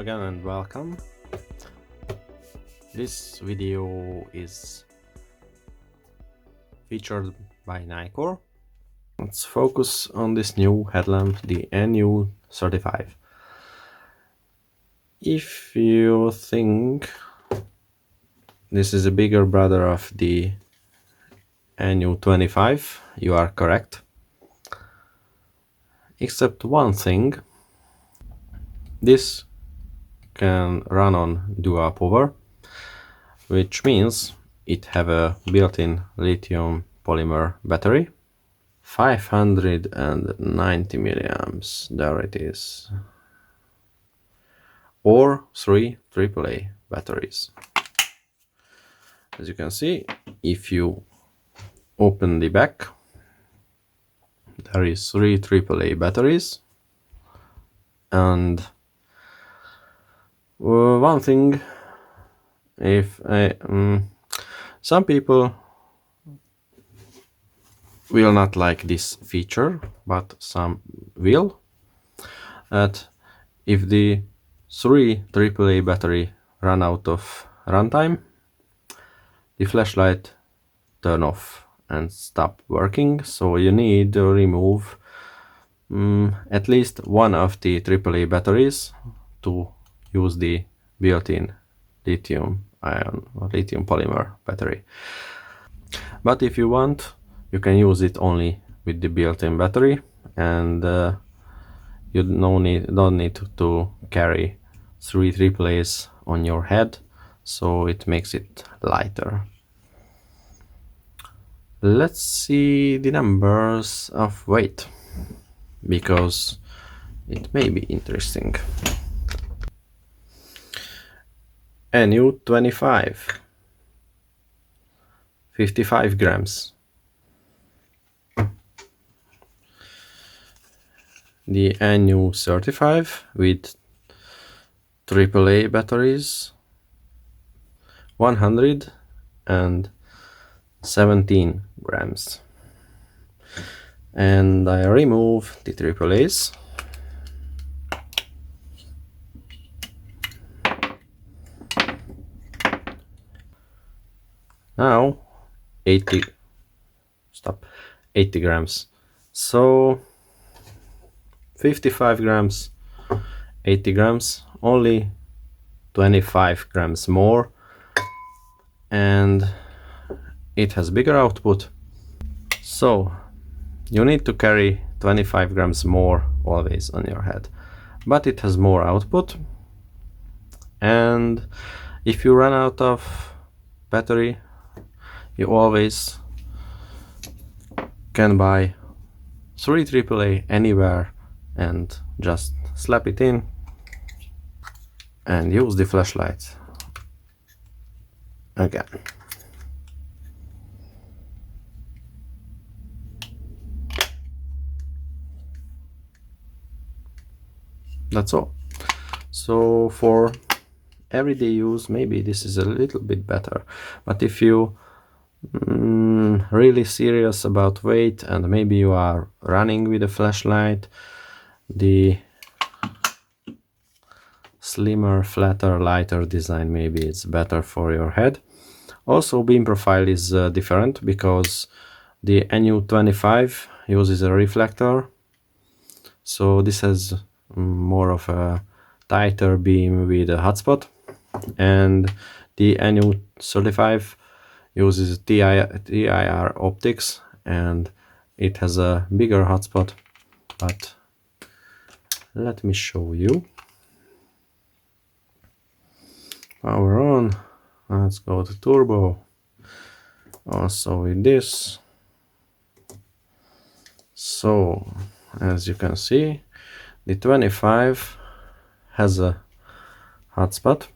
again and welcome. This video is featured by Nitecore. Let's focus on this new headlamp, the NU35. If you think this is a bigger brother of the NU25, you are correct. Except one thing, this can run on dual power, which means it have a built-in lithium polymer battery, 590 milliamps, there it is, or 3 AAA batteries. As you can see, if you open the back, there is 3 AAA batteries, and one thing, if some people will not like this feature, but some will, that if the 3 AAA battery run out of runtime, the flashlight turn off and stop working, so you need to remove at least one of the AAA batteries to use the built-in lithium ion or lithium polymer battery. But if you want, you can use it only with the built-in battery, and you don't need to carry 3 AAAs on your head, so it makes it lighter. Let's see the numbers of weight, because it may be interesting. NU25, 55 grams. The NU35 with AAA batteries, 117 grams. And I remove the AAAs. Now 80 grams. So 55 grams, 80 grams, only 25 grams more, and it has bigger output. So you need to carry 25 grams more always on your head, but it has more output. And if you run out of battery, you always can buy 3 AAA anywhere and just slap it in and use the flashlight again. That's all. So for everyday use, maybe this is a little bit better, but if you really serious about weight and maybe you are running with a flashlight, the slimmer, flatter, lighter design maybe it's better for your head. Also, beam profile is different, because the NU25 uses a reflector, so this has more of a tighter beam with a hotspot, and the NU35 uses TIR optics and it has a bigger hotspot. But let me show you. Power on. Let's go to turbo. Also with this. So as you can see, the 25 has a hotspot,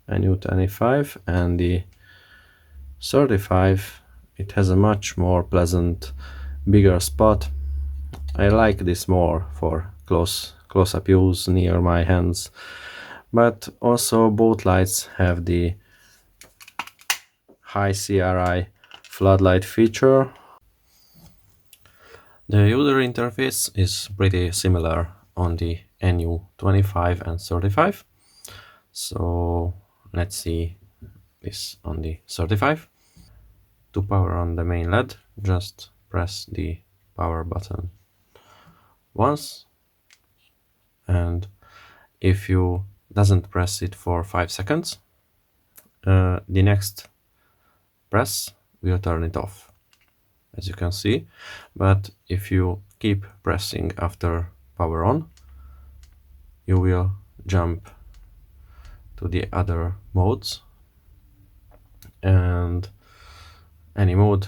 NU25, and the 35, it has a much more pleasant, bigger spot. I like this more for close-up use near my hands, but also both lights have the high CRI floodlight feature. The user interface is pretty similar on the NU25 and 35. So let's see this on the 35. To power on the main LED, just press the power button once, and if you doesn't press it for 5 seconds, the next press will turn it off, as you can see. But if you keep pressing after power on, you will jump to the other modes, and any mode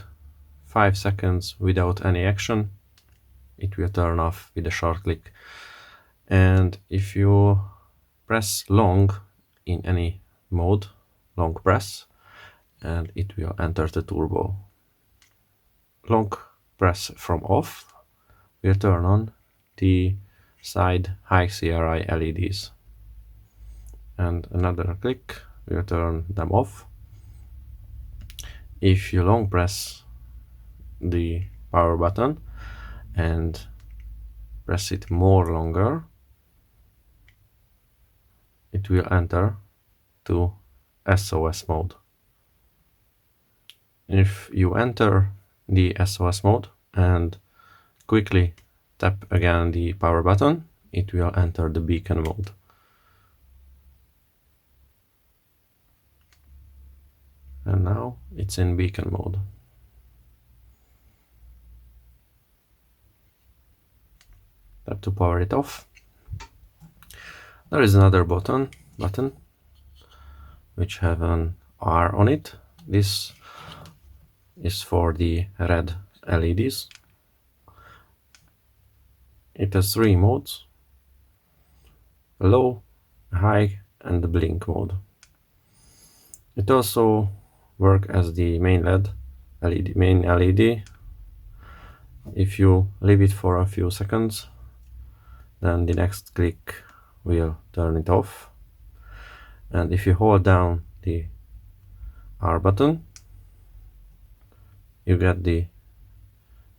5 seconds without any action, it will turn off with a short click. And if you press long in any mode, long press, and it will enter the turbo. Long press from off will turn on the side high CRI LEDs, and another click will turn them off. If you long press the power button and press it more longer, it will enter to SOS mode. If you enter the SOS mode and quickly tap again the power button, it will enter the beacon mode. And now it's in beacon mode. Tap to power it off. There is another button which have an R on it. This is for the red LEDs. It has 3 modes: low, high, and the blink mode. It also works as the main main LED. If you leave it for a few seconds, then the next click will turn it off. And if you hold down the R button, you get the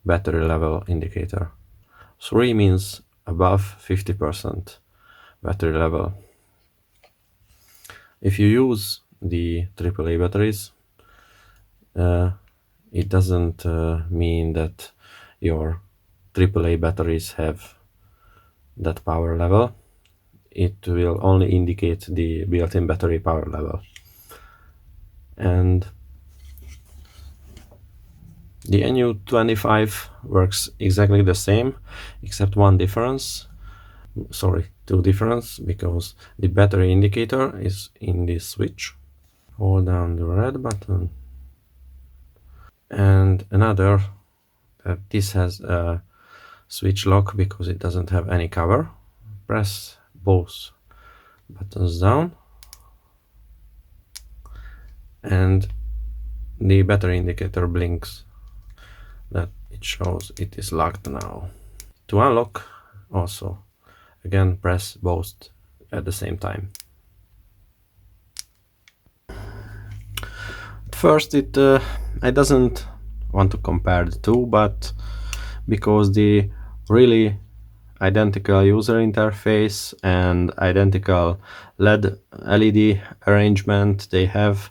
battery level indicator. 3 means above 50% battery level. If you use the AAA batteries, it doesn't mean that your AAA batteries have that power level. It will only indicate the built-in battery power level. And the NU25 works exactly the same, except two difference, because the battery indicator is in this switch. Hold down the red button. And another, this has a switch lock because it doesn't have any cover. Press both buttons down, and the battery indicator blinks that it shows it is locked now. To unlock, also again press both at the same time. At first I doesn't want to compare the two, but because the really identical user interface and identical LED arrangement they have,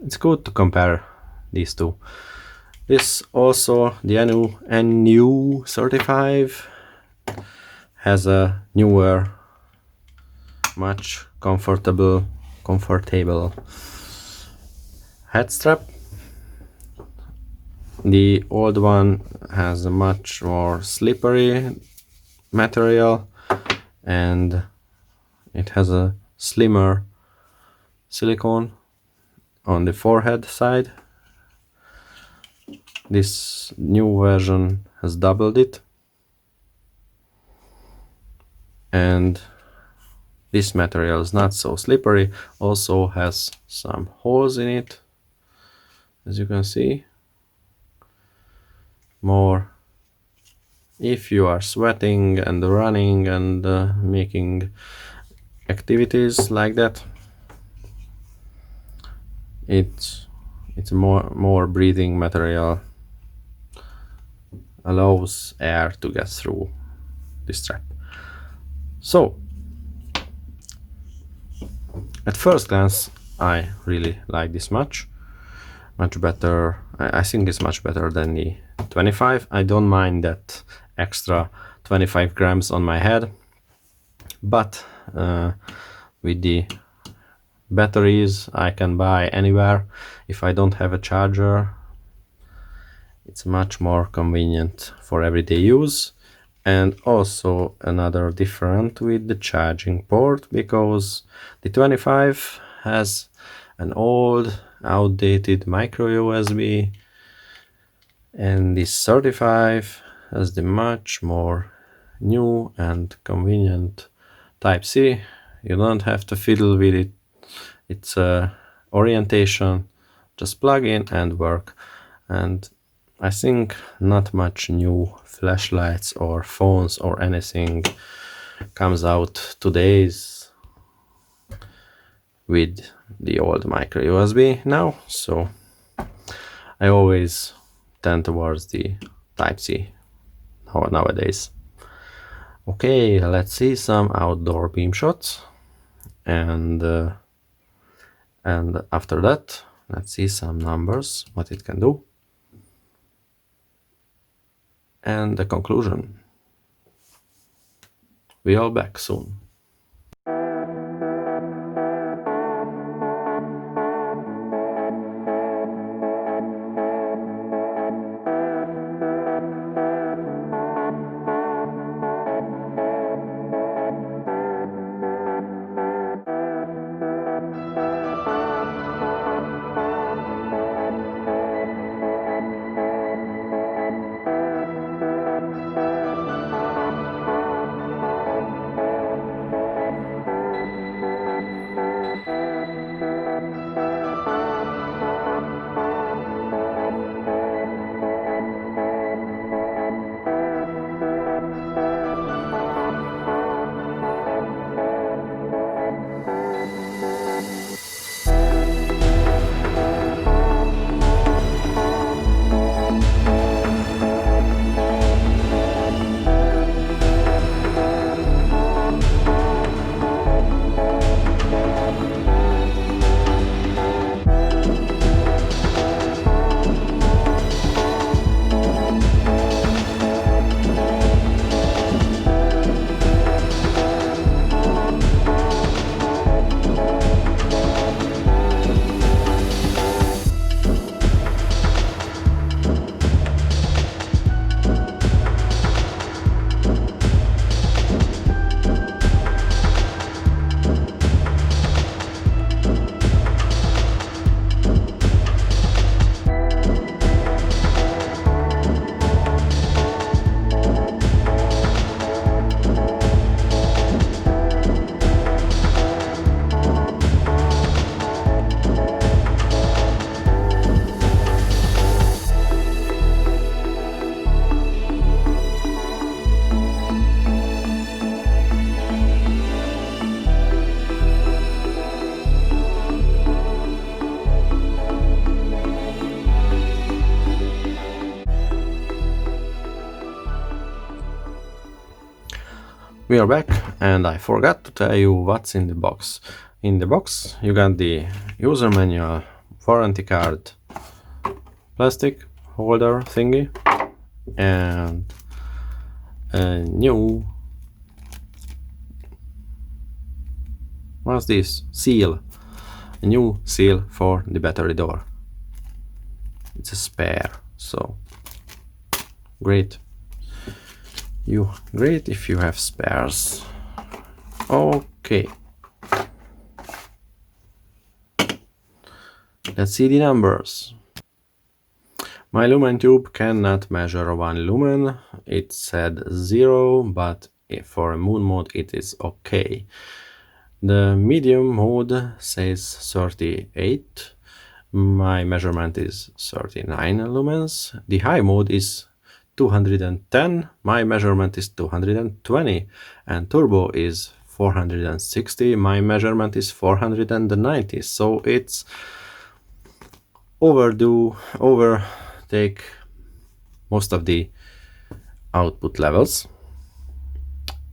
it's good to compare these two. This also, the NU35 has a newer, much comfortable head strap. The old one has a much more slippery material, and it has a slimmer silicone on the forehead side. This new version has doubled it, and this material is not so slippery, also has some holes in it, as you can see. More if you are sweating and running and making activities like that, it's more breathing material, allows air to get through. this strap. So at first glance I really like this much better. I think it's much better than the 25. I don't mind that extra 25 grams on my head, but with the batteries I can buy anywhere, if I don't have a charger, it's much more convenient for everyday use. And also another different with the charging port, because the 25 has an old outdated micro USB and this 35 has the much more new and convenient Type-C. You don't have to fiddle with it. It's orientation, just plug in and work. And I think not much new flashlights or phones or anything comes out today's with the old micro USB now, so I always tend towards the Type-C nowadays. Okay, let's see some outdoor beam shots, and after that let's see some numbers, what it can do, and the conclusion. We are back soon. We are back, and I forgot to tell you what's in the box. In the box you got the user manual, warranty card, plastic holder thingy, and a new, what's this, seal, a new seal for the battery door. It's a spare, so great if you have spares. Okay, let's see the numbers. My lumen tube cannot measure 1 lumen. It said 0, but for a moon mode it is okay. The medium mode says 38. My measurement is 39 lumens. The high mode is 210. My measurement is 220. And turbo is 460. My measurement is 490. So it's overtake most of the output levels.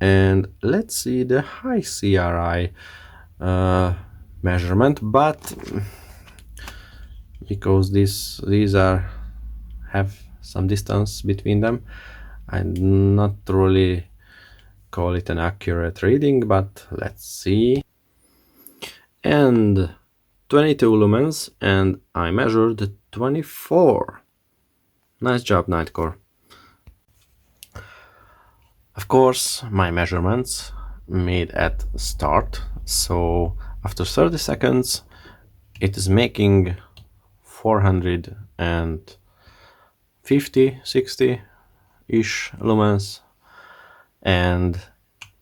And let's see the high CRI measurement, but because these have some distance between them, I not really call it an accurate reading, but let's see. And 22 lumens, and I measured 24. Nice job, Nitecore. Of course, my measurements made at start, so after 30 seconds it is making 450, 60-ish lumens, and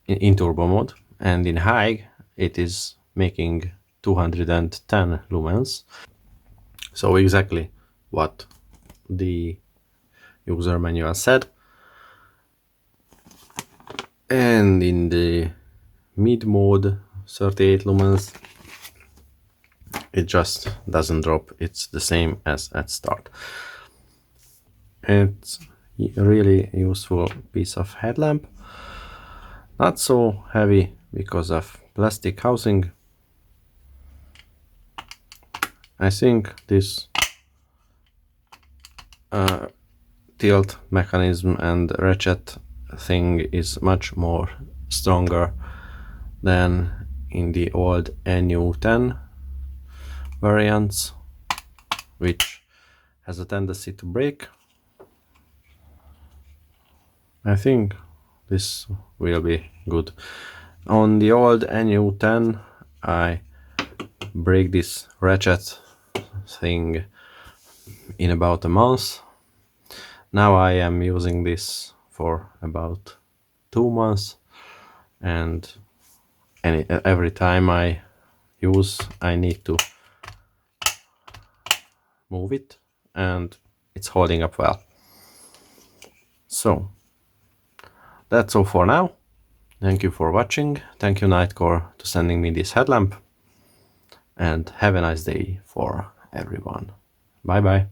in turbo mode, and in high it is making 210 lumens. So exactly what the user manual said. And in the mid mode, 38 lumens, it just doesn't drop. It's the same as at start. It's a really useful piece of headlamp. Not so heavy because of plastic housing. I think this tilt mechanism and ratchet thing is much more stronger than in the old NU10 variants, which has a tendency to break. I think this will be good. On the old NU10 I break this ratchet thing in about a month. Now I am using this for about 2 months, and every time I use I need to move it, and it's holding up well. So that's all for now. Thank you for watching. Thank you, Nitecore, to sending me this headlamp, and have a nice day for everyone. Bye bye.